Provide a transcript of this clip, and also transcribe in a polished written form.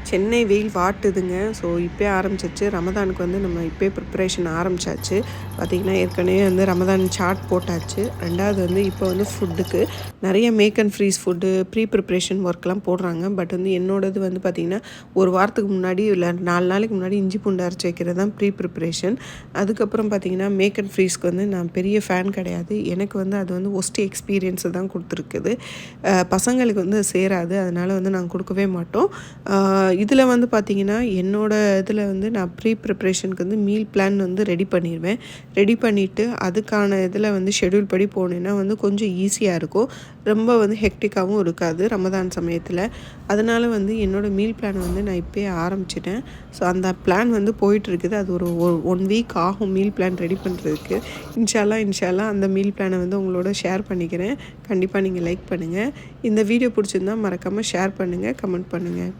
சென்னை வெயில் வாட்டுதுங்க. ஸோ இப்போயே ஆரம்பிச்சிருச்சு. ரமதானுக்கு வந்து நம்ம இப்போயே ப்ரிப்பரேஷன் ஆரம்பிச்சாச்சு. பார்த்திங்கன்னா ஏற்கனவே வந்து ரமதான் சாட் போட்டாச்சு. ரெண்டாவது வந்து இப்போ வந்து ஃபுட்டுக்கு நிறைய make and freeze food preparation ஒர்க்லாம் போடுறாங்க. பட் வந்து என்னோடது வந்து பார்த்திங்கன்னா ஒரு வாரத்துக்கு முன்னாடி இல்லை 4 நாளைக்கு முன்னாடி இஞ்சி பூண்டு அரைச்சி வைக்கிறது தான் ப்ரிப்ரேஷன். அதுக்கப்புறம் பார்த்திங்கன்னா மேக் அண்ட் ஃப்ரீஸ்க்கு வந்து நான் பெரிய ஃபேன் கிடையாது. எனக்கு வந்து அது வந்து ஒஸ்ட் எக்ஸ்பீரியன்ஸை தான் கொடுத்துருக்குது. பசங்களுக்கு வந்து சேராது. அதனால் வந்து நாங்கள் கொடுக்கவே மாட்டோம். இதில் வந்து பார்த்திங்கன்னா என்னோடய இதில் வந்து நான் ப்ரிப்ரேஷனுக்கு வந்து மீல் பிளான் வந்து ரெடி பண்ணிடுவேன். ரெடி பண்ணிவிட்டு அதுக்கான இதில் வந்து ஷெடியூல் படி போனேன்னா வந்து கொஞ்சம் ஈஸியாக இருக்கும். ரொம்ப வந்து ஹெக்டிக்காகவும் இருக்காது ரமதான் சமயத்தில். அதனால் வந்து என்னோடய மீல் பிளான் வந்து நான் இப்போயே ஆரம்பிச்சிட்டேன். ஸோ அந்த பிளான் வந்து போயிட்டுருக்குது. அது ஒரு 1 வீக் ஆகும் மீல் பிளான் ரெடி பண்ணுறதுக்கு. இன்ஷால்லா அந்த மீல் பிளானை வந்து உங்களோட ஷேர் பண்ணிக்கிறேன். கண்டிப்பாக நீங்கள் லைக் பண்ணுங்கள். இந்த வீடியோ பிடிச்சிருந்தால் மறக்காமல் ஷேர் பண்ணுங்கள், கமெண்ட் பண்ணுங்கள்.